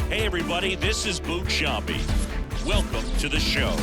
Hey everybody, this is Boot Chompy. Welcome to the show.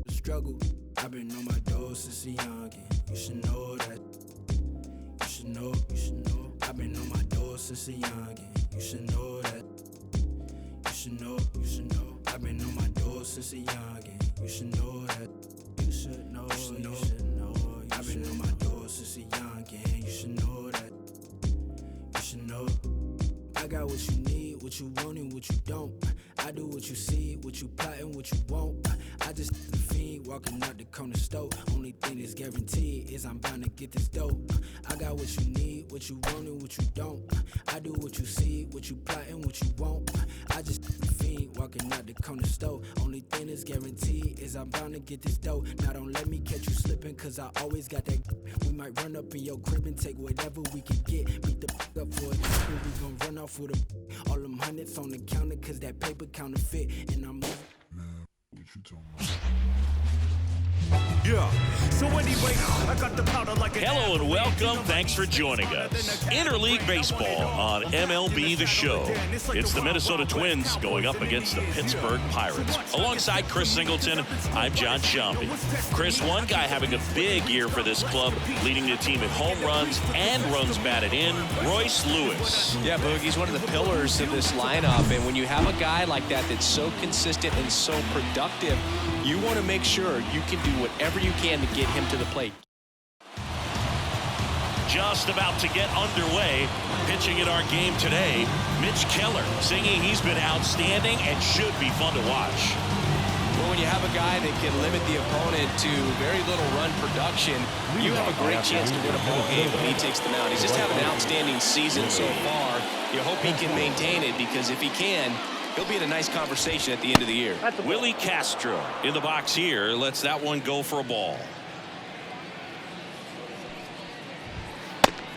Struggle, I've been on my dough since a youngin'. You should know that. You should know. I've been on my dough doors since a youngin'. You should know that. You should know, you should know. I've been on my doors since a youngin'. You should know that. You should know, you should know. I've been on my doors since a youngin'. You should know that. You should know. I got what you need, what you want and what you don't. I do what you see, what you plotting, what you want. I just the fiend walking out the corner store. Only thing that's guaranteed is I'm bound to get this dope. I got what you need, what you want and what you don't. I do what you see, what you plotting, what you want. I just the fiend walking out the corner store. Only thing that's guaranteed is I'm bound to get this dope. Now don't let me catch you slipping, cause I always got that. We might run up in your crib and take whatever we can get. Beat the up for it. We gon' run off with a all them hundreds on the counter, cause that paper counterfeit. And I'm moving. What you talking about? Yeah. So anyway, I got the powder like a Hello and welcome. Thanks for joining us. Interleague Baseball on MLB The Show. It's the Minnesota Twins going up against the Pittsburgh Pirates. Alongside Chris Singleton, I'm John Sciambi. Chris, one guy having a big year for this club, leading the team in home runs and runs batted in, Royce Lewis. Yeah, Boog, he's one of the pillars of this lineup, and when you have a guy like that that's so consistent and so productive, you want to make sure you can do whatever you can to get him to the plate. Just about to get underway. Pitching in our game today, Mitch Keller, singing he's been outstanding and should be fun to watch. Well, when you have a guy that can limit the opponent to very little run production, you have a great chance to win a ball game when he takes them out. He's just having an outstanding season so far. You hope he can maintain it, because if he can, he'll be in a nice conversation at the end of the year. Willie Castro in the box here. Lets that one go for a ball.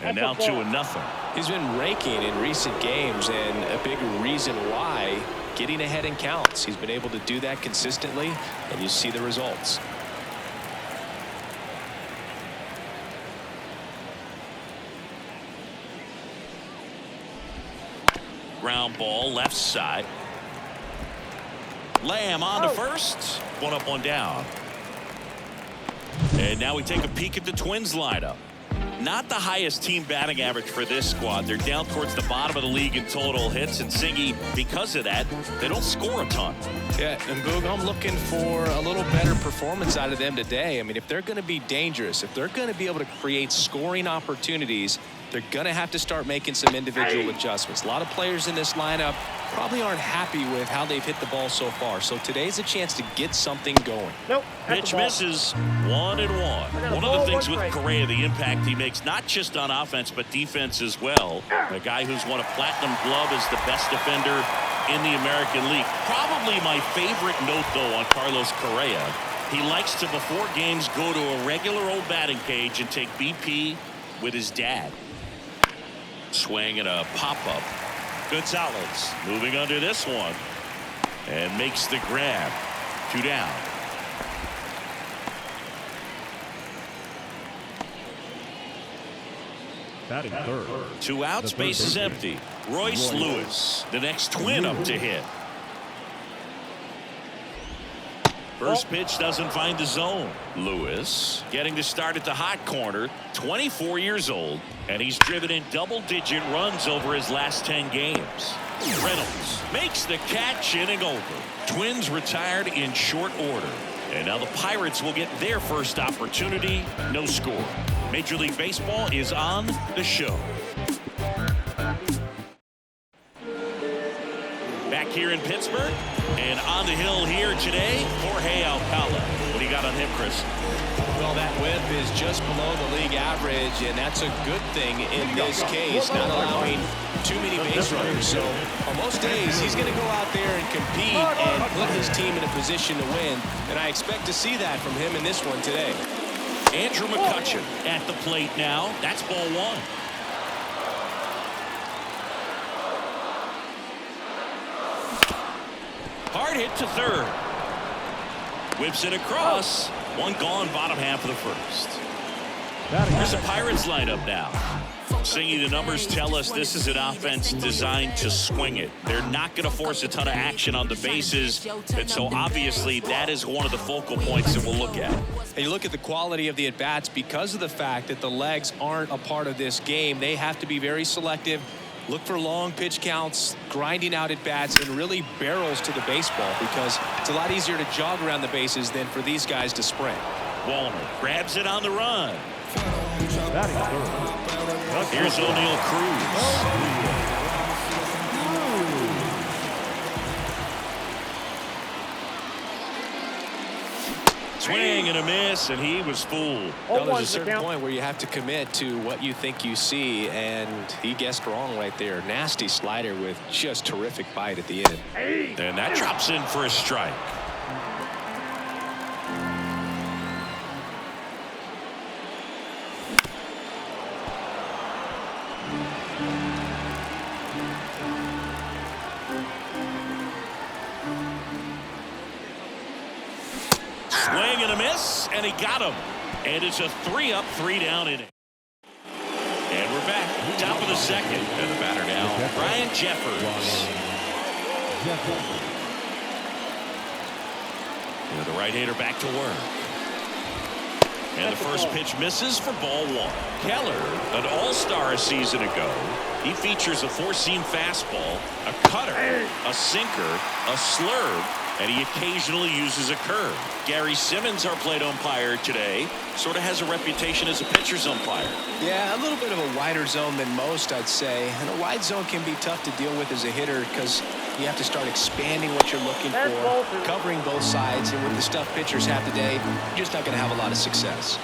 And now 2-0. He's been raking in recent games, and a big reason why, getting ahead in counts. He's been able to do that consistently, and you see the results. Ground ball left side. Lamb on to first. One up, one down. And now we take a peek at the Twins lineup. Not the highest team batting average for this squad. They're down towards the bottom of the league in total hits, and Singy, because of that, they don't score a ton. Yeah, and Boog, I'm looking for a little better performance out of them today. I mean, if they're going to be dangerous, if they're going to be able to create scoring opportunities, they're going to have to start making some individual adjustments. A lot of players in this lineup probably aren't happy with how they've hit the ball so far. So today's a chance to get something going. Pitch misses. 1-1. One of the things with Correa, the impact he makes, not just on offense, but defense as well. A guy who's won a platinum glove as the best defender in the American League. Probably my favorite note, though, on Carlos Correa. He likes to, before games, go to a regular old batting cage and take BP with his dad. Swing and a pop-up. Gonzalez moving under this one and makes the grab. 2 down. Batting third. 2 outs, base is empty. Royce Lewis, the next Twin up to hit. First pitch doesn't find the zone. Lewis getting to start at the hot corner, 24 years old, and he's driven in double-digit runs over his last 10 games. Reynolds makes the catch, inning over. Twins retired in short order. And now the Pirates will get their first opportunity. No score. Major League Baseball is on the show. Back here in Pittsburgh, and on the hill here today, Jorge Alcala. What do you got on him, Chris? Well, that whip is just below the league average, and that's a good thing in this case, not allowing too many base runners. So on most days, he's going to go out there and compete and put his team in a position to win, and I expect to see that from him in this one today. Andrew McCutchen at the plate now. That's ball one. Hard hit to third. Whips it across. One gone, bottom half of the first. Here's the Pirates lineup now. Singy, the numbers tell us this is an offense designed to swing it. They're not going to force a ton of action on the bases, and so obviously that is one of the focal points that we'll look at. And you look at the quality of the at-bats because of the fact that the legs aren't a part of this game. They have to be very selective, Look for long pitch counts, grinding out at bats, and really barrels to the baseball, because it's a lot easier to jog around the bases than for these guys to sprint. Wallner grabs it on the run. Batting third. Here's O'Neal Cruz. Swing and a miss, and he was fooled. Well, there's a certain point where you have to commit to what you think you see, and he guessed wrong right there. Nasty slider with just terrific bite at the end. And that drops in for a strike. Swing and a miss, and he got him. And it's a 3-up, 3-down inning. And we're back, top of the second. And the batter now, Brian Jeffers. And the right-hander back to work. And the first pitch misses for ball one. Keller, an all-star a season ago. He features a four-seam fastball, a cutter, a sinker, a slurve, and he occasionally uses a curve. Gary Simmons, our plate umpire today, sort of has a reputation as a pitcher's umpire. Yeah, a little bit of a wider zone than most, I'd say. And a wide zone can be tough to deal with as a hitter because you have to start expanding what you're looking for, covering both sides. And with the stuff pitchers have today, you're just not going to have a lot of success.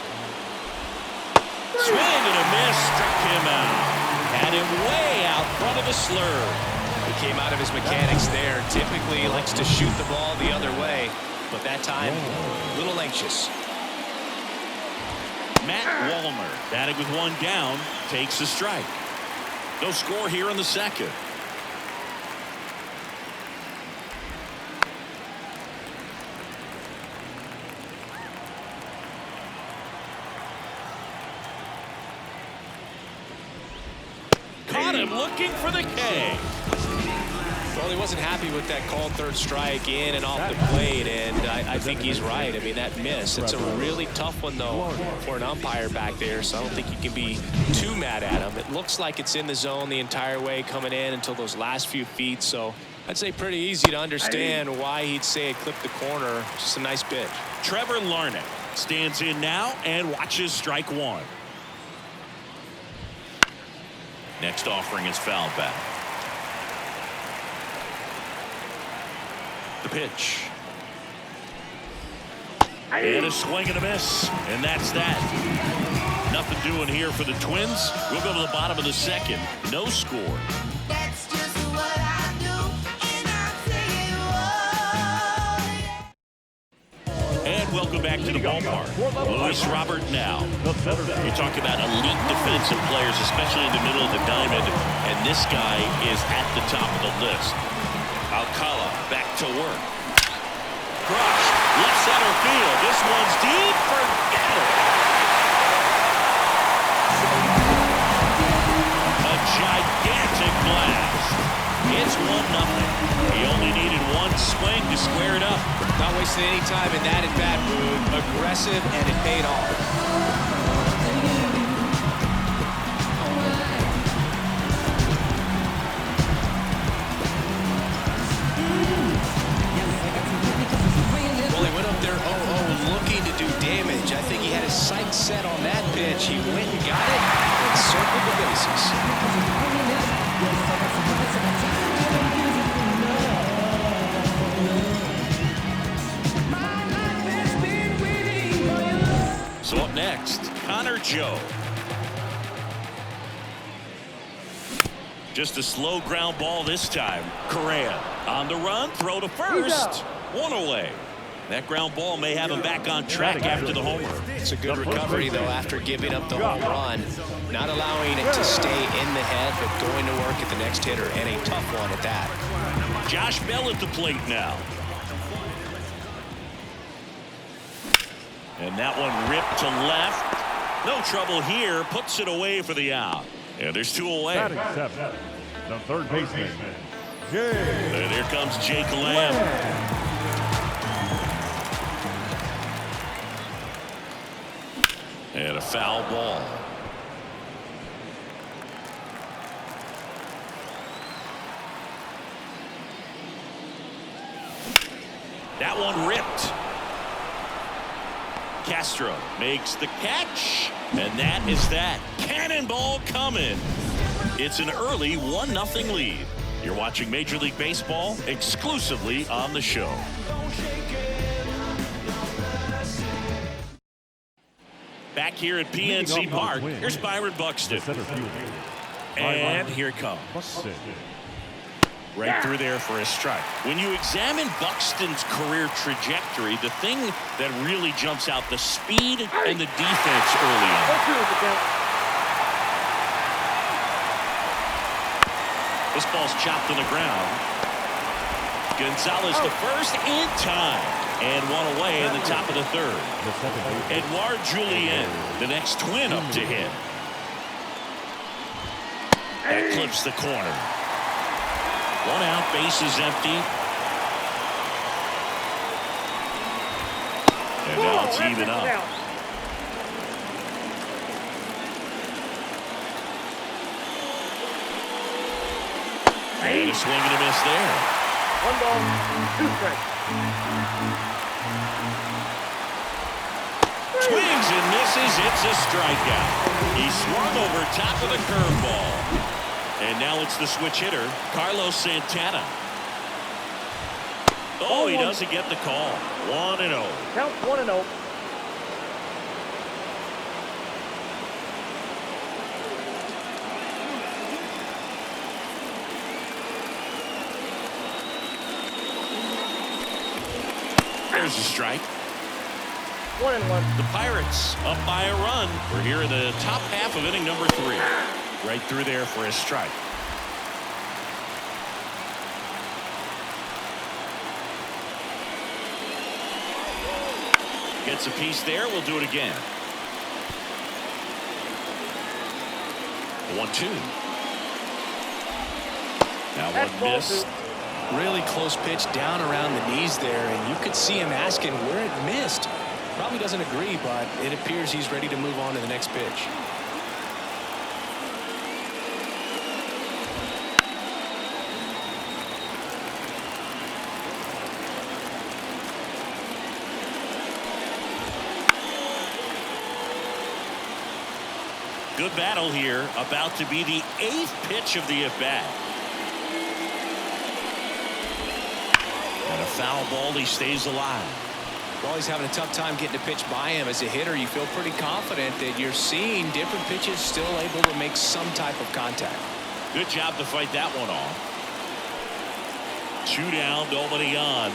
Swing and a miss, struck him out. Had him way out front of the slurve. He came out of his mechanics there. Typically, he likes to shoot the ball the other way, but that time, a little anxious. Matt Wallner, batting with one down, takes a strike. No score here in the second. Caught him looking for the K. Well, he wasn't happy with that called third strike in and off the plate, and I think he's right. I mean, that miss, it's a really tough one, though, for an umpire back there, so I don't think you can be too mad at him. It looks like it's in the zone the entire way coming in until those last few feet, so I'd say pretty easy to understand why he'd say it clipped the corner. Just a nice pitch. Trevor Larnach stands in now and watches strike one. Next offering is foul back. The pitch. And a swing and a miss. And that's that. Nothing doing here for the Twins. We'll go to the bottom of the second. No score. That's just what I do, and I'll tell you what. And welcome back to the ballpark. Luis Robert now. You talk about elite defensive players, especially in the middle of the diamond, and this guy is at the top of the list. Alcala back to work. Crushed. Left center field. This one's deep. Forget it. A gigantic blast. It's 1-0. He only needed one swing to square it up. Not wasting any time in that at-bat, Rude. Aggressive, and it paid off. I think he had his sights set on that pitch. He went and got it and circled the bases. So up next, Connor Joe. Just a slow ground ball this time. Correa on the run, throw to first. One away. That ground ball may have him back on track after the homer. It's a good recovery, though, after giving up the home run. Not allowing it to stay in the head, but going to work at the next hitter, and a tough one at that. Josh Bell at the plate now. And that one ripped to left. No trouble here. Puts it away for the out. And there's two away. Batting seven. The third baseman. And here comes Jake Lamb. And a foul ball. That one ripped. Castro makes the catch, and that is that. Cannonball coming. It's an early 1-0 lead. You're watching Major League Baseball exclusively on the show. Back here at PNC Park, here's Byron Buxton. And here it comes. Right through there for a strike. When you examine Buxton's career trajectory, the thing that really jumps out, the speed and the defense early on. This ball's chopped on the ground. Gonzalez to first in time. And one away in the top of the third. Edouard Julien, the next twin up to him. That clips the corner. 1 out, base is empty. And now it's even up. And a swing and a miss there. 1 ball, 2 strikes. Swings and misses. It's a strikeout. He swung over top of the curveball. And now it's the switch hitter, Carlos Santana. Oh, he doesn't get the call. 1-0. Count 1-0. There's a strike. 1-1. The Pirates up by a run. We're here in the top half of inning number 3. Right through there for a strike. Gets a piece there. We'll do it again. 1-2. Now one missed. Really close pitch down around the knees there, and you could see him asking where it missed. Probably doesn't agree, but it appears he's ready to move on to the next pitch. Good battle here. About to be the 8th pitch of the at-bat. And a foul ball. He stays alive. Well, he's having a tough time getting a pitch by him. As a hitter, you feel pretty confident that you're seeing different pitches still able to make some type of contact. Good job to fight that one off. 2 down, nobody on.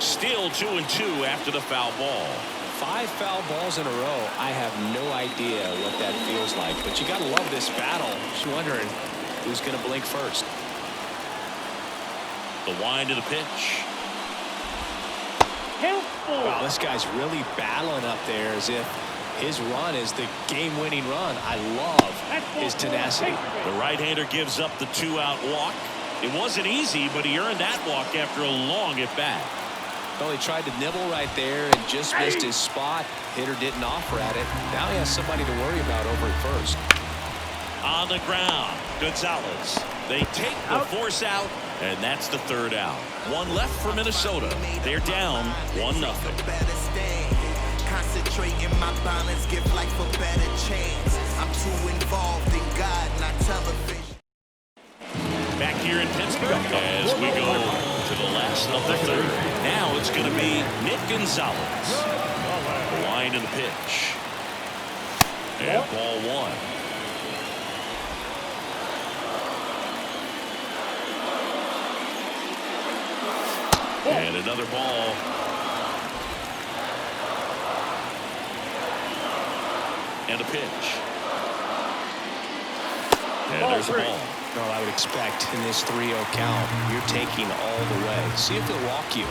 Still 2-2 after the foul ball. 5 foul balls in a row. I have no idea what that feels like, but you got to love this battle. Just wondering who's going to blink first. The wind of the pitch. Wow, this guy's really battling up there as if his run is the game-winning run. I love his tenacity. The right-hander gives up the 2-out walk. It wasn't easy, but he earned that walk after a long at-bat. Well, he tried to nibble right there and just missed his spot. Hitter didn't offer at it. Now he has somebody to worry about over at first. On the ground, Gonzalez. They take the force out, and that's the 3rd out. 1 left for Minnesota. They're down 1-0. Concentrating my balance, give life a better chance. I'm too involved in God, not television. Back here in Pittsburgh as we go to the last of the 3rd. Now it's going to be Nick Gonzalez. The line of the pitch. And ball 1. And another ball. And a pitch. And there's a ball. Well, I would expect in this 3-0 count, you're taking all the way. See if they'll walk you.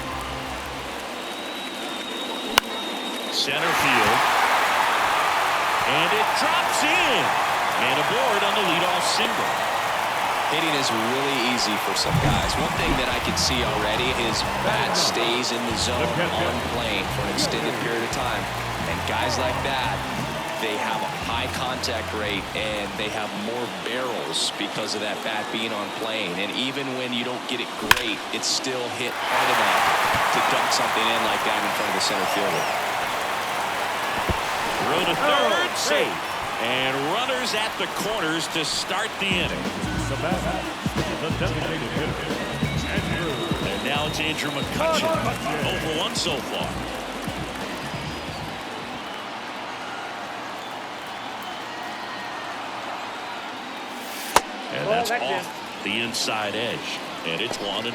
Center field. And it drops in. And aboard on the leadoff single. Hitting is really easy for some guys. One thing that I can see already is bat stays in the zone on plane for an extended period of time. And guys like that, they have a high contact rate and they have more barrels because of that bat being on plane. And even when you don't get it great, it's still hit hard enough to dunk something in like that in front of the center fielder. Throw to third, safe. And runners at the corners to start the inning. The bat, the designated hitter, Andrew. And now it's Andrew McCutchen. 0 for 1 so far. And that's off the inside edge. And it's 1-0.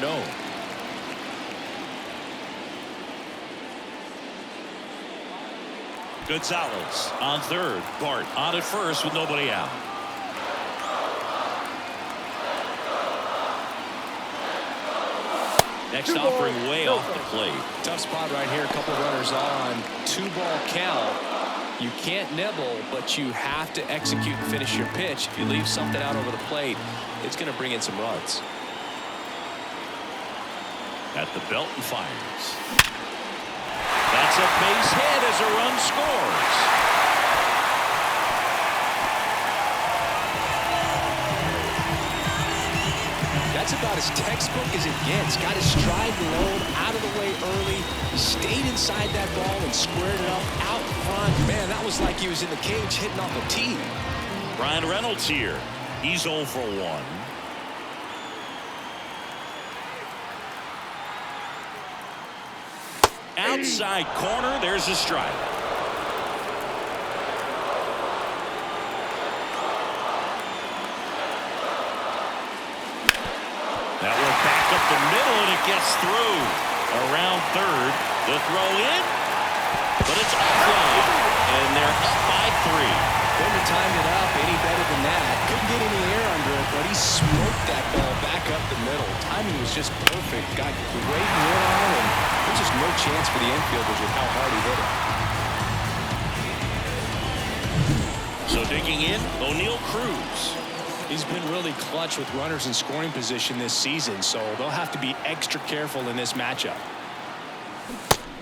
Gonzalez on third. Bart on at first with nobody out. Next offering way off the plate. Tough spot right here. A couple runners on. 2-ball count. You can't nibble, but you have to execute and finish your pitch. If you leave something out over the plate, it's going to bring in some runs. At the belt and fires. That's a base hit as a run scores. That's about as textbook as it gets. Got his stride low, out of the way early, stayed inside that ball and squared it up out front. Man, that was like he was in the cage hitting off a tee. Brian Reynolds here. He's 0 for 1. Outside corner, there's a strike. That one back up the middle, and it gets through. Around third, the throw in, but it's offline, and they're up by 3. Couldn't have timed it up any better than that. Couldn't get any air under it, but he smoked that ball back up the middle. Timing was just perfect. Got great wood on it, and there's just no chance for the infielders with how hard he hit it. So digging in, O'Neal Cruz. He's been really clutch with runners in scoring position this season, so they'll have to be extra careful in this matchup.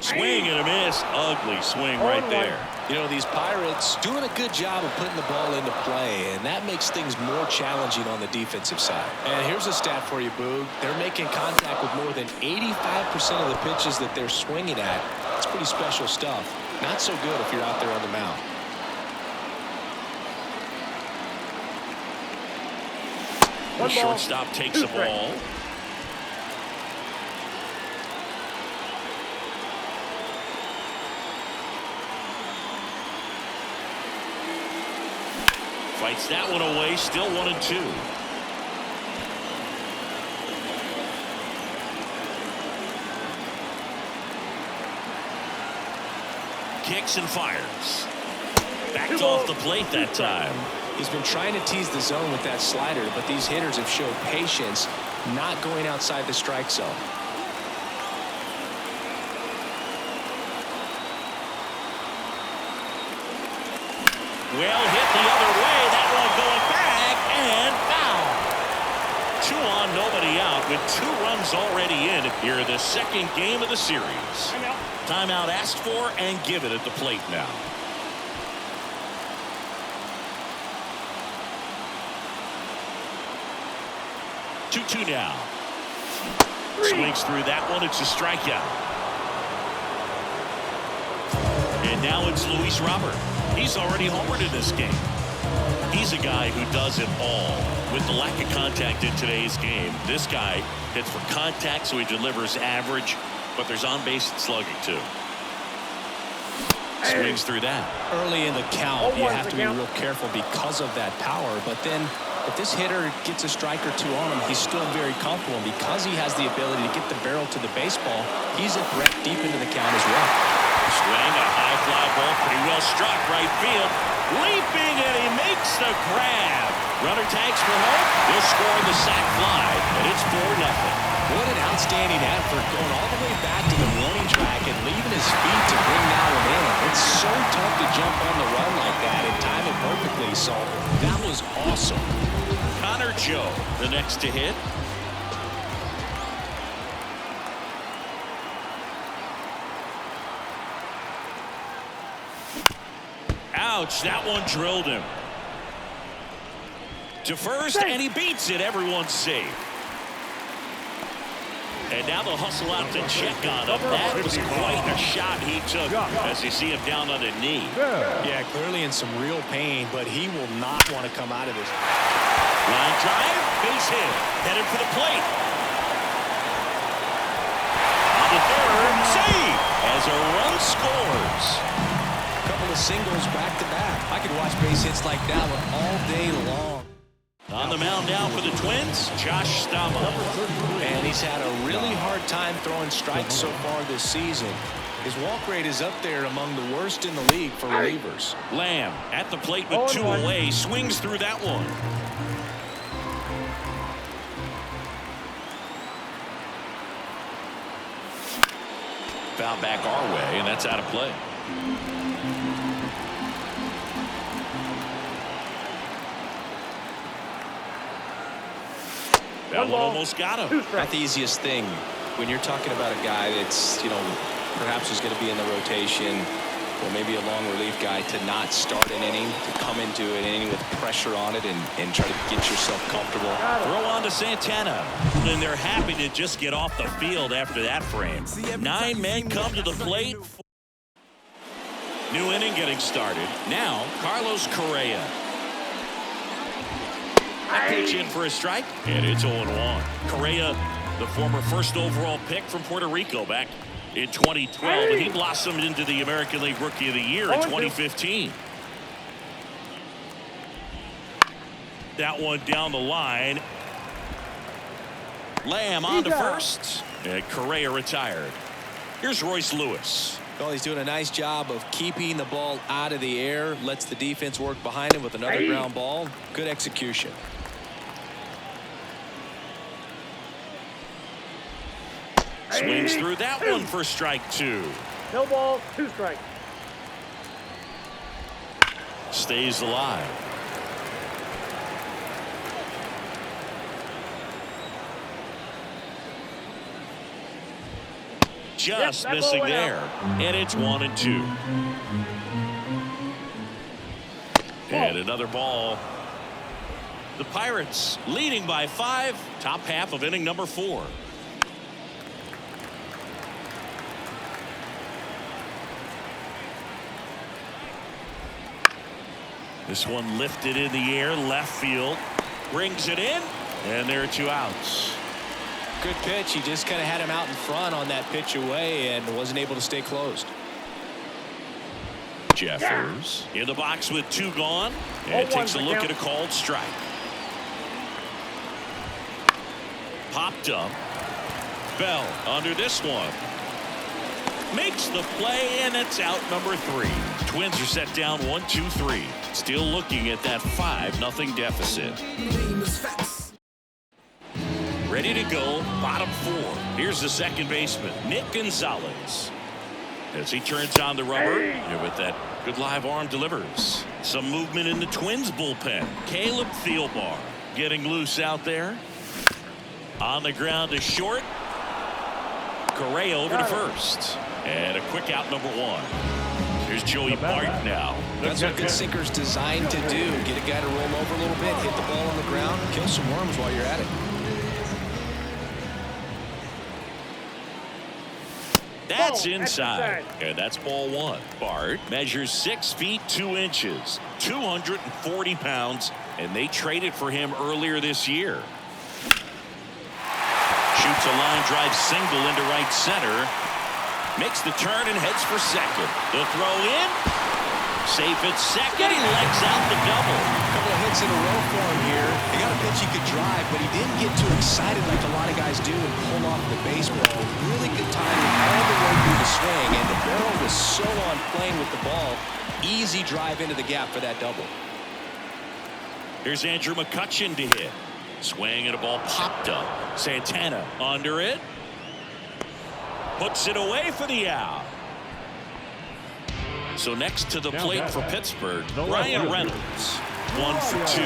Swing and a miss. Ugly swing right there. You know, these Pirates doing a good job of putting the ball into play, and that makes things more challenging on the defensive side. And here's a stat for you, Boog. They're making contact with more than 85% of the pitches that they're swinging at. It's pretty special stuff. Not so good if you're out there on the mound. The shortstop takes the ball. Fights that one away, still 1-2. Kicks and fires. Backed off the plate that time. He's been trying to tease the zone with that slider, but these hitters have showed patience, not going outside the strike zone. Well hit the other way. That one going back and foul. 2 on, nobody out with 2 runs already in here in the second game of the series. Timeout asked for and given at the plate now. Two now. Swings through that one. It's a strikeout. And now it's Luis Robert. He's already homered in this game. He's a guy who does it all. With the lack of contact in today's game, this guy hits for contact, so he delivers average, but there's on-base slugging too. Swings through that. Early in the count, you have to be real careful because of that power, but then if this hitter gets a strike or 2 on him, he's still very comfortable. And because he has the ability to get the barrel to the baseball, he's a threat deep into the count as well. Swing, a high fly ball, pretty well struck right field. Leaping, and he makes the grab. Runner tags for home. He'll score the sac fly, and it's 4-0. What an outstanding effort, going all the way back to the warning track and leaving his feet to bring that one in. It's so tough to jump on the run like that and time it perfectly, so that was awesome. Connor Joe, the next to hit. Out Ouch, that one drilled him. To first, and he beats it. Everyone's safe. And now they'll hustle out to check on him. That was quite a shot he took as you see him down on the knee. Yeah, clearly in some real pain, but he will not want to come out of this. Line drive, base hit, headed for the plate. On the third, save as a run scores. A couple of singles back to back. I could watch base hits like that one all day long. On the mound now for the Twins, Josh Stama. And he's had a really hard time throwing strikes so far this season. His walk rate is up there among the worst in the league for relievers. Lamb at the plate with 2 away, swings through that one. Foul back our way, and that's out of play. That one almost got him. Not the easiest thing when you're talking about a guy that's, perhaps is going to be in the rotation or maybe a long relief guy, to not start an inning, to come into an inning with pressure on it and try to get yourself comfortable. Throw on to Santana. And they're happy to just get off the field after that frame. 9 men come to the plate. New inning getting started. Now, Carlos Correa. Pitch in for a strike, and it's 0-1. Correa, the former first overall pick from Puerto Rico back in 2012, and he blossomed into the American League Rookie of the Year in 2015. That one down the line. Lamb on to first, and Correa retired. Here's Royce Lewis. Well, he's doing a nice job of keeping the ball out of the air, lets the defense work behind him with another ground ball. Good execution. Swings through that one for strike 2. No ball, 2 strikes. Stays alive. Just missing there. And it's 1-2. And another ball. The Pirates leading by 5. Top half of inning number 4. This one lifted in the air, left field, brings it in, and there are 2 outs. Good pitch. He just kind of had him out in front on that pitch away and wasn't able to stay closed. Jeffers in the box with 2 gone, and takes a look at a called strike. Popped up. Bell under this one. Makes the play, and it's out number 3. Twins are set down 1-2-3. Still looking at that 5-0 deficit. Ready to go, bottom 4. Here's the second baseman, Nick Gonzalez. As he turns on the rubber, and with that good live arm delivers. Some movement in the Twins bullpen. Caleb Thielbar getting loose out there. On the ground to short. Correa over to first. And a quick out number 1. Here's Joey Bart now. That's what good sinker's designed to do. Get a guy to roll over a little bit, hit the ball on the ground, kill some worms while you're at it. That's inside. And that's ball 1. Bart measures 6 feet 2 inches, 240 pounds, and they traded for him earlier this year. Shoots a line drive single into right center. Makes the turn and heads for second. The throw in. Safe at second. He legs out the double. A couple of hits in a row for him here. He got a pitch he could drive, but he didn't get too excited like a lot of guys do and pull off the baseball. Really good timing all the way through the swing, and the barrel was so on plane with the ball. Easy drive into the gap for that double. Here's Andrew McCutchen to hit. Swing and a ball popped up. Santana under it. Puts it away for the out. So next to the plate for Pittsburgh, Ryan Reynolds. 1 for 2.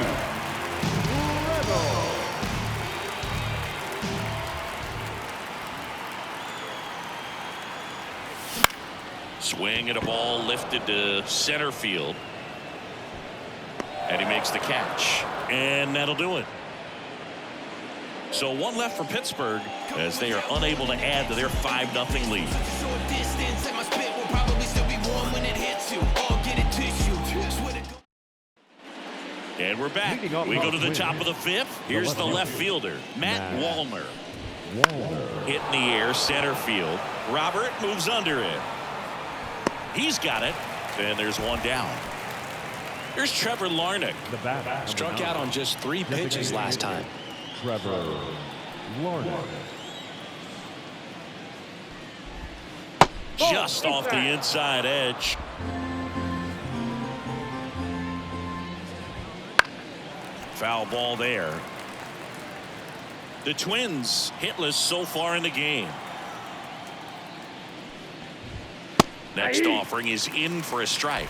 Swing and a ball lifted to center field. And he makes the catch. And that'll do it. So one left for Pittsburgh as they are unable to add to their 5-0 lead. Short distance and my spit will probably still be warm when it hits you. Or get it tissue. And we're back. We go to the top of the 5th. Here's the left fielder, Matt Wallner. Hit in the air, center field. Robert moves under it. He's got it. And there's one down. Here's Trevor Larnach. The bat. Struck out on just 3 pitches last time. Trevor Larnach. Just off the inside edge. Foul ball there. The Twins hitless so far in the game. Next offering is in for a strike.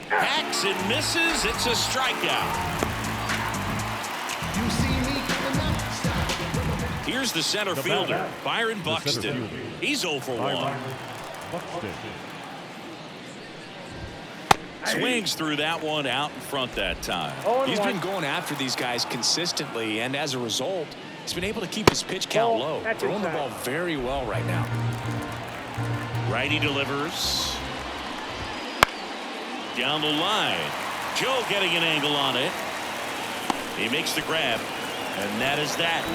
Hacks and misses. It's a strikeout. Here's the center fielder, Byron Buxton. He's 0 for 1. Buxton. Swings through that one out in front that time. He's been going after these guys consistently, and as a result, he's been able to keep his pitch count low. Throwing the ball very well right now. Righty delivers. Down the line. Joe getting an angle on it. He makes the grab, and that is that.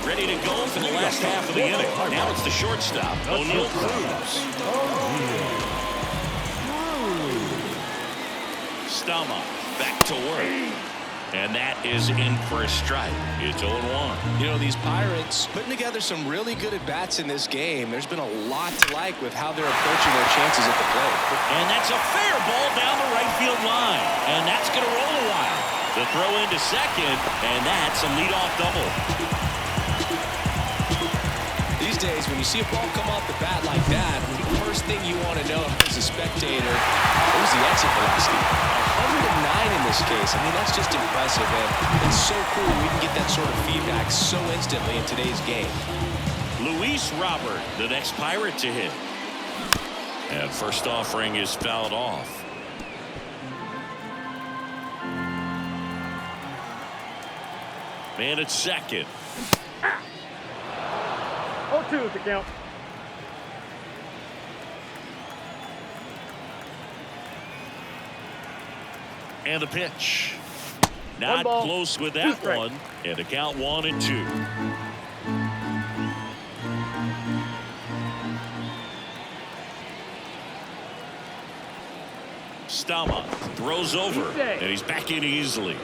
Ready to go for the last half of the inning. Now it's the shortstop, O'Neal Cruz. Stama back to work. And that is in for a strike. It's 0-1. You know, these Pirates putting together some really good at-bats in this game. There's been a lot to like with how they're approaching their chances at the plate. And that's a fair ball down the right field line. And that's going to roll a while. The throw into second, and that's a leadoff double. These days, when you see a ball come off the bat like that, the first thing you want to know as a spectator, where's the exit velocity? 109 in this case. I mean, that's just impressive, and it's so cool we can get that sort of feedback so instantly in today's game. Luis Robert, the next Pirate to hit. And first offering is fouled off. Man at second. 0-2 is the count. And the pitch. Not ball, close with 2 that strikes. one. And the count 1-2. Stama throws over, and he's back in easily.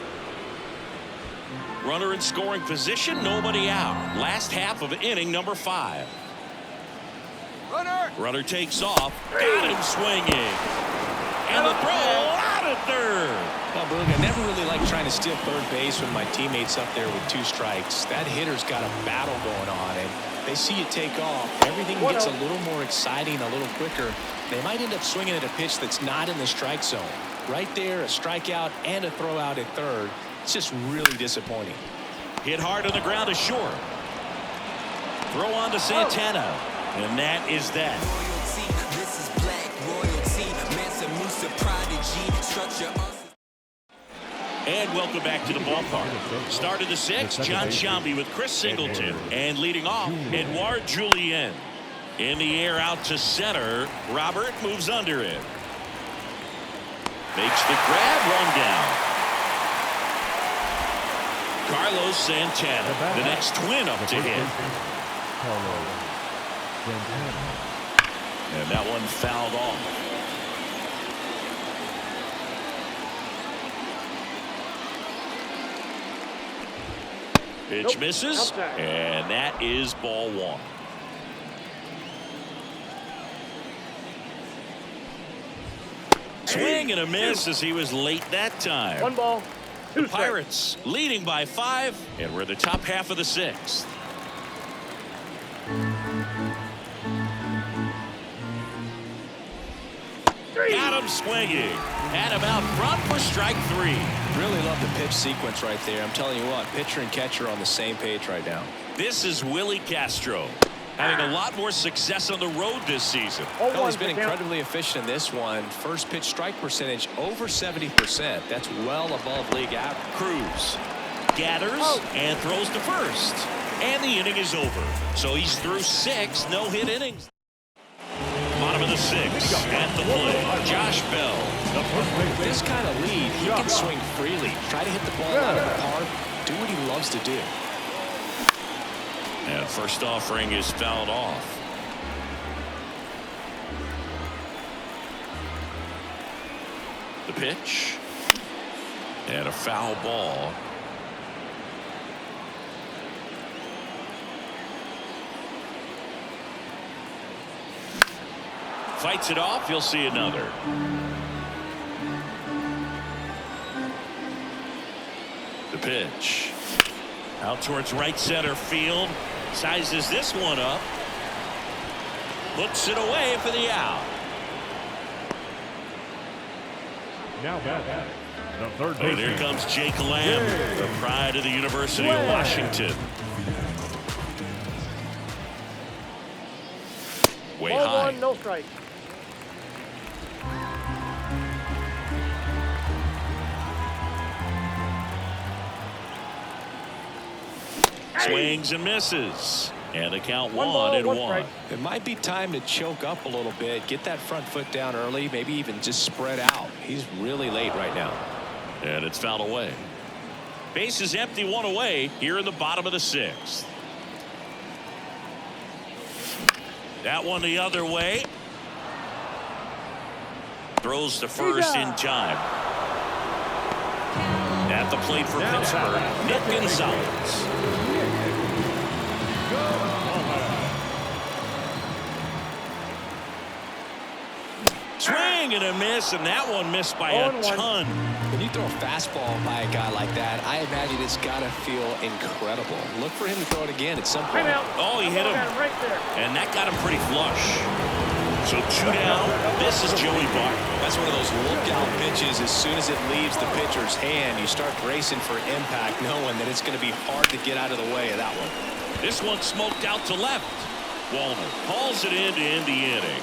Runner in scoring position, nobody out. Last half of inning number 5. Runner takes off, got him swinging. And the throw out at third. Well, Boog, I never really like trying to steal third base when my teammate's up there with 2 strikes. That hitter's got a battle going on, and they see you take off. Everything gets a little more exciting, a little quicker. They might end up swinging at a pitch that's not in the strike zone. Right there, a strikeout and a throw out at third. It's just really disappointing. Hit hard on the ground is short. Throw on to Santana. And that is that. Royalty, this is black royalty. Mansa Musa prodigy. Structure. And welcome back to the ballpark. Start of the 6th, John Shambi with Chris Singleton. And leading off, Edouard Julien. In the air out to center. Robert moves under it. Makes the grab, run down. Carlos Santana, the next Twin up to hit. And that one fouled off. Pitch misses, and that is ball 1. Swing and a miss as he was late that time. 1 ball, 2 The Pirates leading by 5, and we're in the top half of the 6th. Got him swinging. Had him out front for strike 3. Really love the pitch sequence right there. I'm telling you what, pitcher and catcher on the same page right now. This is Willie Castro. Having a lot more success on the road this season. Well, he's been incredibly efficient in this one. First pitch strike percentage over 70%. That's well above league average. Cruz gathers and throws to first. And the inning is over. So he's through 6 no-hit innings. Bottom of the 6th at the plate, Josh Bell. With this kind of lead, he can swing freely. Try to hit the ball out of the park. Do what he loves to do. And first offering is fouled off. The pitch. And a foul ball. Fights it off. You'll see another. The pitch. Out towards right center field. Sizes this one up. Puts it away for the out. Now batting, the third And baseman. here comes Jake Lamb, the pride of the University of Washington. Way Ball high. 1, no strike. Swings and misses. And the count 1 ball, 1 and 1 1. strike. It might be time to choke up a little bit, get that front foot down early, maybe even just spread out. He's really late right now. And it's fouled away. Base is empty, 1 away here in the bottom of the 6th. That one the other way. Throws to first in time. At the plate for Pittsburgh, Nick Gonzalez. Swing and a miss, and that one missed by a 0-1. ton. When you throw a fastball by a guy like that, I imagine it's got to feel incredible. Look for him to throw it again at some point. Timeout. Oh, he hit him. Got him right there. And that got him pretty flush. So 2 down. This is Joey Bart. That's one of those lookout pitches. As soon as it leaves the pitcher's hand, you start bracing for impact, knowing that it's going to be hard to get out of the way of that one. This one smoked out to left. Walner hauls it in to end the inning.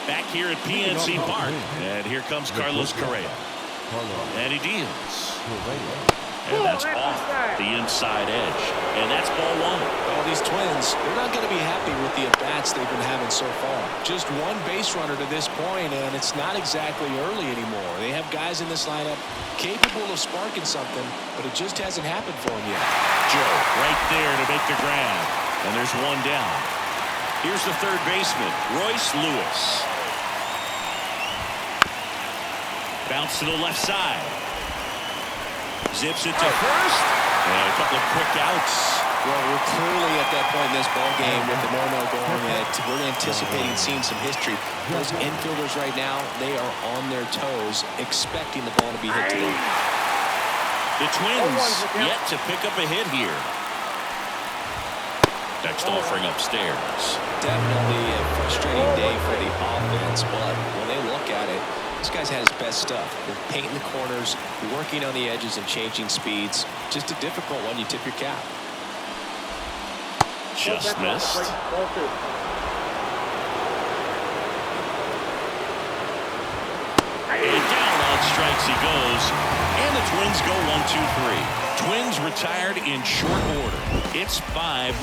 Back here at PNC Park. And here comes Carlos Correa. And he deals. And that's off the inside edge. And that's ball 1. Well, these Twins, they're not going to be happy with the at-bats they've been having so far. Just 1 base runner to this point, and it's not exactly early anymore. They have guys in this lineup capable of sparking something, but it just hasn't happened for them yet. Joe right there to make the grab. And there's 1 down. Here's the third baseman, Royce Lewis. Bounce to the left side. Zips it to first. And a couple of quick outs. Well, we're clearly at that point in this ball game with the no-no going that we're anticipating seeing some history. Those infielders right now, they are on their toes, expecting the ball to be hit to them. The Twins yet to pick up a hit here. Next offering upstairs. Definitely a frustrating day for the offense, but when they look at it, this guy's had his best stuff. They're painting the corners, working on the edges and changing speeds. Just a difficult one. You tip your cap. Just missed. Ball 2. And down on strikes he goes. And the Twins go 1-2-3. Twins retired in short order. It's 5-0.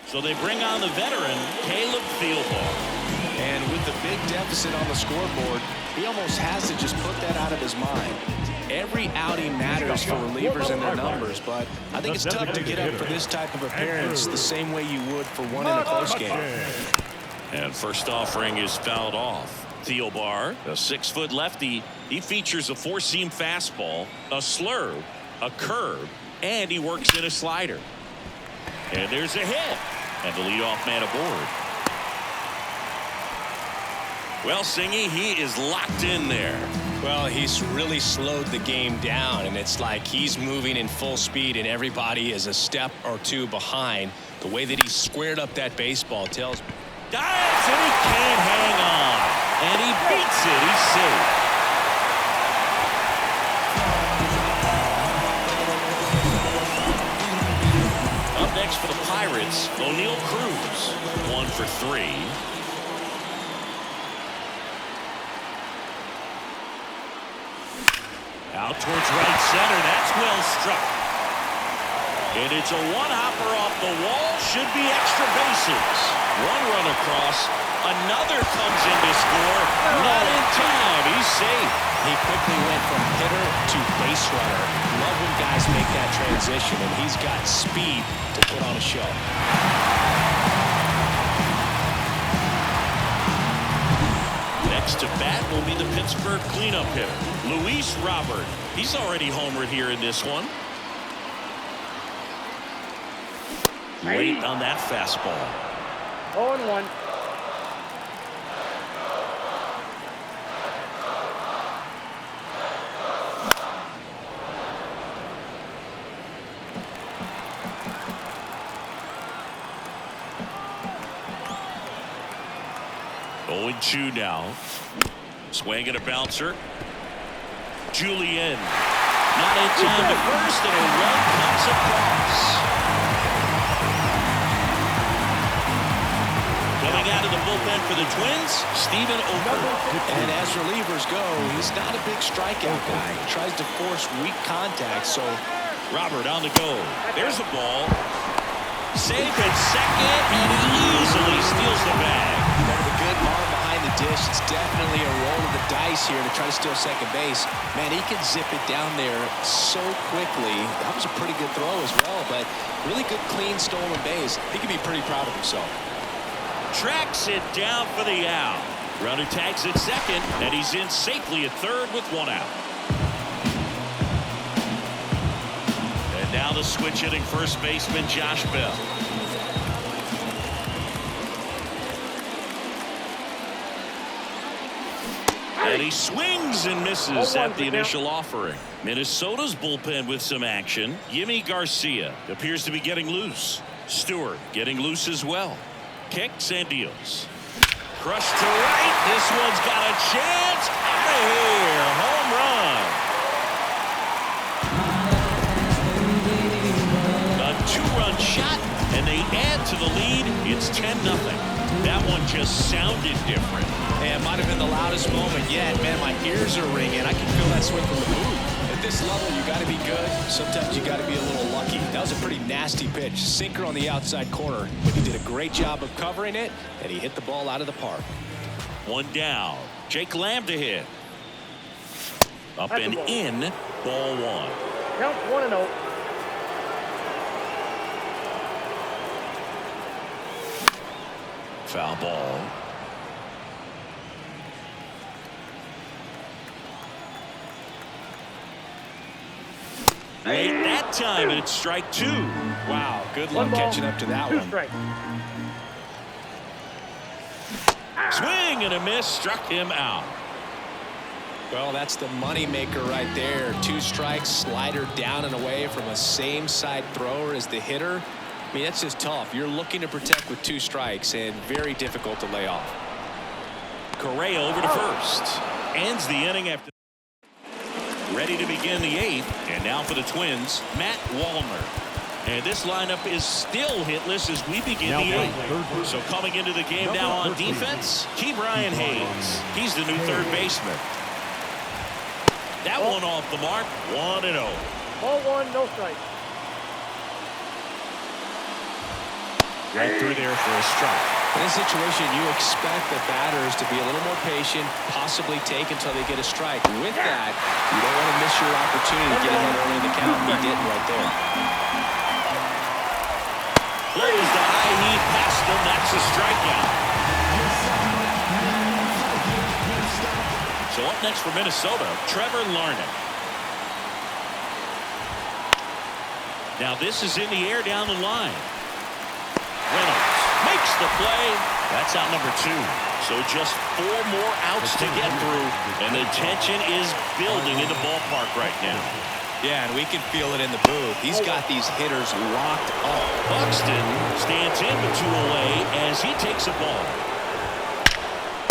So they bring on the veteran, Caleb Thielbar. And with the big deficit on the scoreboard, he almost has to just put that out of his mind. Every outing matters for relievers and their numbers, but I think it's tough to get up for this type of appearance the same way you would for one in a close game. And first offering is fouled off. Thielbar, a 6-foot lefty, he features a 4-seam fastball, a slurve, a curve, and he works in a slider. And there's a hit, and the leadoff man aboard. Well, Singy, he is locked in there. Well, he's really slowed the game down, and it's like he's moving in full speed, and everybody is a step or 2 behind. The way that he squared up that baseball tells me. Dives, and he can't hang on. And he beats it. He's safe. Giants. O'Neal Cruz, 1 for 3. Out towards right center. That's well struck. And it's a one-hopper off the wall. Should be extra bases. One run across. Another comes in to score. Not in time. He's safe. He quickly went from hitter to base runner. Love when guys make that transition, and he's got speed to put on a show. Next to bat will be the Pittsburgh cleanup hitter, Luis Robert. He's already homered here in this one. Late on that fastball. 0-1. Oh, 2 now. Swing and a bouncer. Julian. Not in time to first, and a run comes across. Coming out of the bullpen for the Twins, Steven Oker. And as relievers go, he's not a big strikeout guy. He tries to force weak contact, so Robert on the go. There's a ball. Safe at second, and he easily steals the bag. with a good arm behind the dish, it's definitely a roll of the dice here to try to steal second base. Man, he can zip it down there so quickly. That was a pretty good throw as well, but really good, clean, stolen base. He can be pretty proud of himself. Tracks it down for the out. Runner tags at second, and he's in safely at third with 1 out. And now the switch hitting first baseman Josh Bell. And he swings and misses at the initial offering. Minnesota's bullpen with some action. Yimi Garcia appears to be getting loose. Stewart getting loose as well. Kicks and deals. Crushed to right. This one's got a chance. Out of here. Home run. A 2-run shot, and they add to the lead. It's 10-0. That one just sounded different. And it might have been the loudest moment yet. Man, my ears are ringing. I can feel that swing from the booth. At this level, you got to be good. Sometimes you got to be a little lucky. That was a pretty nasty pitch. Sinker on the outside corner. But he did a great job of covering it, and he hit the ball out of the park. 1 down. Jake Lamb to hit. Up and in. Ball 1. Count 1-0. Foul ball. Late that time, and it's strike 2. Wow, good luck catching up to that 2 one. strikes. Swing and a miss, struck him out. Well, that's the money maker right there. 2 strikes, slider down and away from a same side thrower as the hitter. I mean, that's just tough. You're looking to protect with 2 strikes and very difficult to lay off. Correa over to first. Ends the inning after. Ready to begin the 8th. And now for the Twins, Matt Wallner. And this lineup is still hitless as we begin the 8th. So coming into the game now on defense, Brian Hayes. He's the new third baseman. That one off the mark, 1-0. Ball 1, no strike. Right through there for a strike. In this situation, you expect the batters to be a little more patient, possibly take until they get a strike. With that, you don't want to miss your opportunity to get ahead early in the count. He didn't right there. Plays the high heat past him. That's a strikeout. So up next for Minnesota, Trevor Larnach. Now this is in the air down the line. Reynolds makes the play. That's out number 2. So just 4 more outs to get through, and the tension is building in the ballpark right now. Yeah, and we can feel it in the booth. He's got these hitters locked up. Buxton stands in with 2 away as he takes a ball.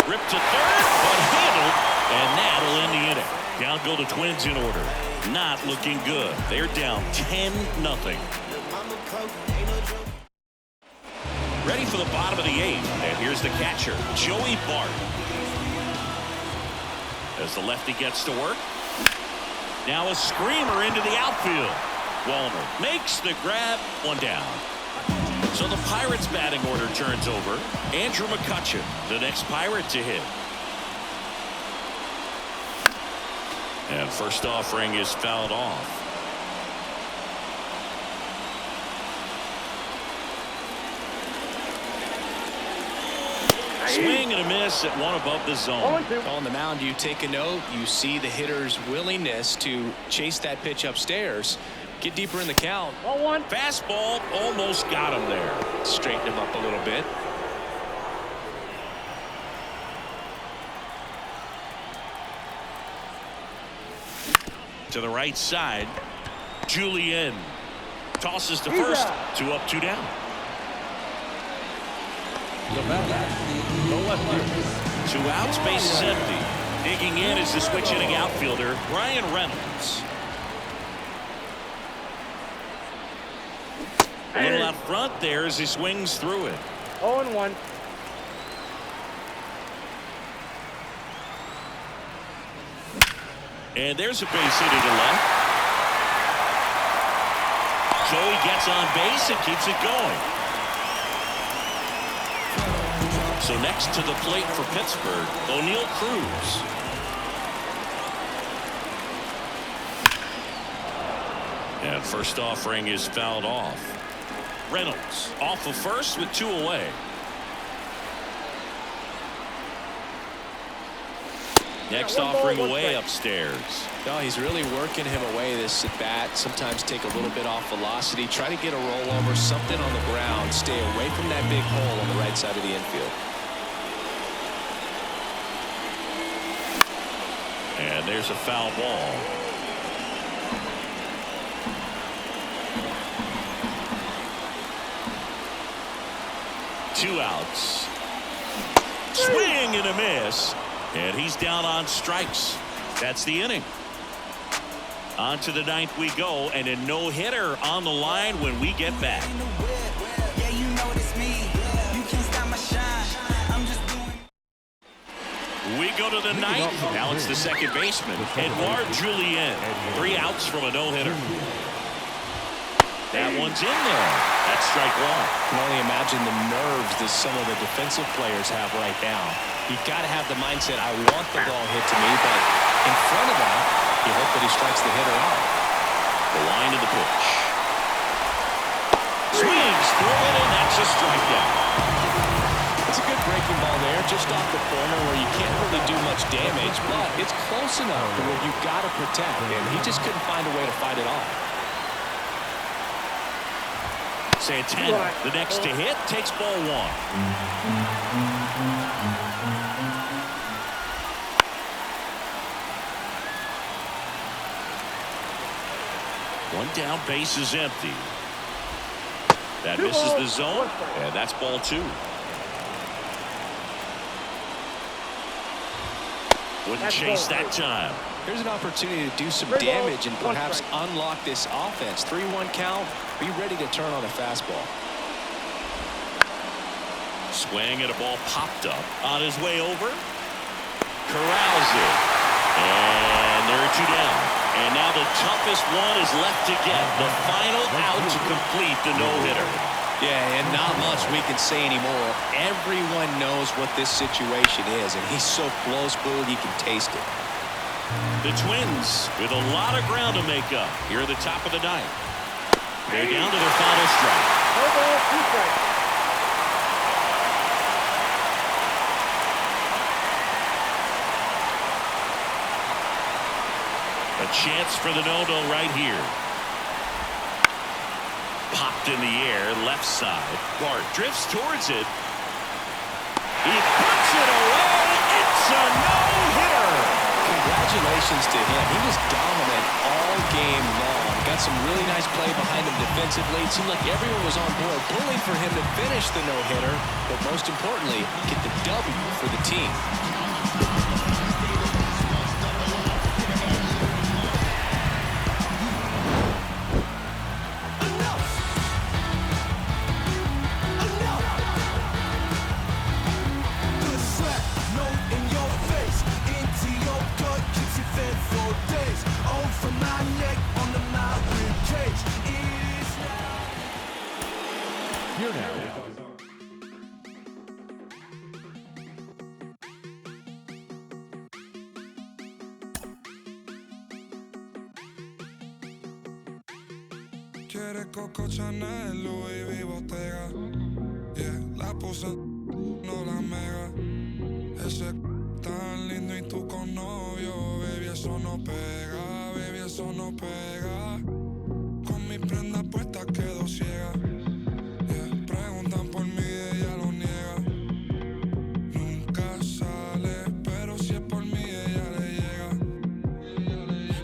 Ripped to third, but handled, and that'll end the inning. Down go the Twins in order. Not looking good. They're down 10-0. Ready for the bottom of the 8th. And here's the catcher, Joey Bart. As the lefty gets to work. Now a screamer into the outfield. Wallner makes the grab. 1 down. So the Pirates batting order turns over. Andrew McCutchen, the next Pirate to hit. And first offering is fouled off. Swing and a miss at 1 above the zone. On the mound, you take a note. You see the hitter's willingness to chase that pitch upstairs. Get deeper in the count. 0-1. Fastball almost got him there. Straighten him up a little bit. To the right side. Julian tosses to first. 2 up, 2 down. The batter, the left fielder. 2 outs, bases empty. Digging in is the switch hitting outfielder, Ryan Reynolds. A little out front there as he swings through it. 0-1. And there's a base hit to left. Joey gets on base and keeps it going. So next to the plate for Pittsburgh, O'Neal Cruz. And first offering is fouled off. Reynolds off of first with 2 away. Next offering away upstairs. No, he's really working him away this at bat. Sometimes take a little bit off velocity. Try to get a rollover, something on the ground. Stay away from that big hole on the right side of the infield. And there's a foul ball. Two outs. Swing and a miss. And he's down on strikes. That's the inning. On to the 9th we go, and a no-hitter on the line when we get back. We go to the 9th. Now it's the second baseman, Edouard Julien. 3 outs from a no-hitter. That one's in there. That's strike 1. I can only imagine the nerves that some of the defensive players have right now. You've got to have the mindset, I want the ball hit to me, but in front of that, you hope that he strikes the hitter out. The line of the pitch. Swings through it, and that's a strikeout. It's a good breaking ball there, just off the corner where you can't really do much damage, but it's close enough to where you've got to protect, and he just couldn't find a way to fight it off. Santana, the next to hit, takes ball 1. One down, base is empty. That misses the zone, and that's ball 2. Wouldn't chase that time. Here's an opportunity to do some damage and perhaps unlock this offense. 3-1 count. Be ready to turn on a fastball. Swing at a ball popped up on his way over. Corrals it. And there are 2 down. And now the toughest one is left to get. The final out to complete the no-hitter. Yeah, and not much we can say anymore. Everyone knows what this situation is, and he's so close, Boo, you can taste it. The Twins with a lot of ground to make up here at the top of the 9th. They're down to their final strike. 2 strikes. A chance for the no-no right here. Popped in the air, left side. Bart drifts towards it. He puts it away. It's a no-hitter. Congratulations to him. He was dominant all game long. Got some really nice play behind him defensively. It seemed like everyone was on board, pulling for him to finish the no-hitter, but most importantly, get the W for the team. Quiere Coco Chanel, Louis V, Bottega. Yeah, la puse, no la mega. Ese tan lindo y tú con novio. Baby, eso no pega, baby, eso no pega. Con mi prenda puesta quedo ciega. Yeah, preguntan por mí, ella lo niega. Nunca sale, pero si es por mí, ella le llega.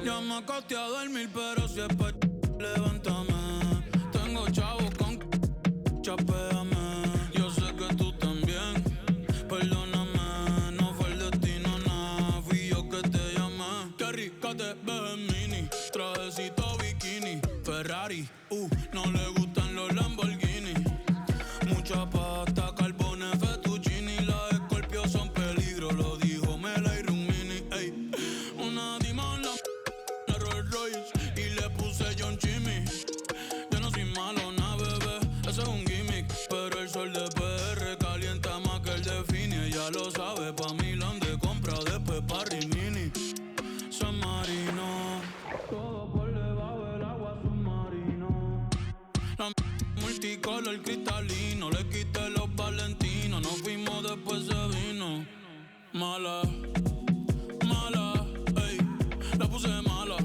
Ya me acosté a dormir, pero si es pa' levántame. Tengo chavos con chapéame. Yo sé que tú también. Perdóname, no fue el destino, nada. Fui yo que te llamé. Qué rica te ves en mini. Trajecito bikini. Ferrari, no le gustan los Lamborghini. Mucha pasta, carbones, fettuccini. Las Scorpio son peligro, lo dijo Mela y Rumini. Ey, una dimon la Rolls Royce y le puse John Chimmy. Yo no soy malo, na bebé, ese es un gimmick. Pero el sol de PR calienta más que el de Fini. Ella lo sabe, pa' Milán de compra, después pa' Rimini. San Marino, todo por debajo del agua submarino. La multicolor cristalino, le quité los valentinos. Nos fuimos, después se vino. Mala, mala, ey, la puse mala.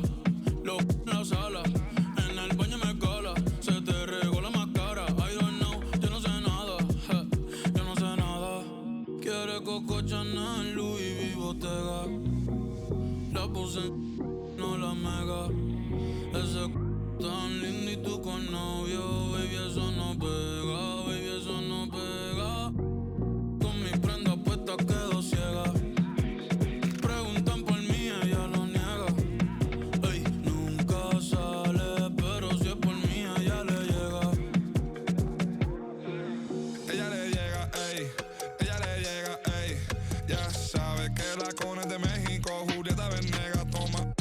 Lo en la sala, en el baño me cala. Se te regó la máscara, I don't know, yo no sé nada, yo no sé nada. Quiere Coco Chanel, Louis V, Bottega. La puse, no la mega. Ese tan lindo y tú con novio. Baby, eso no pega, baby, eso no pega. Con mis prendas puestas quedo ciega. Preguntan por mí, ella lo niega. Ey, nunca sale, pero si es por mí, ella le llega. Ella le llega, ey, ella le llega, ey. Ya sabe que la cona es de México. Julieta Venegas toma,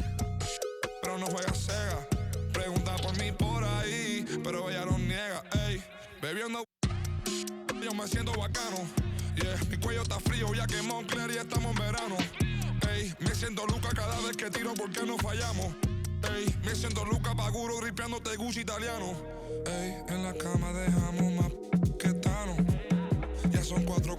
pero no juega Sega. Pregunta por mí por ahí, pero ella lo niega, ey. Bebiendo, yo me siento bacano. Yeah, mi cuello está frío, ya que Moncler y estamos en verano. Ey, me siento Luca cada vez que tiro porque no fallamos. Ey, me siento Luca Paguro gripeándote Gucci italiano. Ey, en la cama dejamos más que Tano. Ya son 4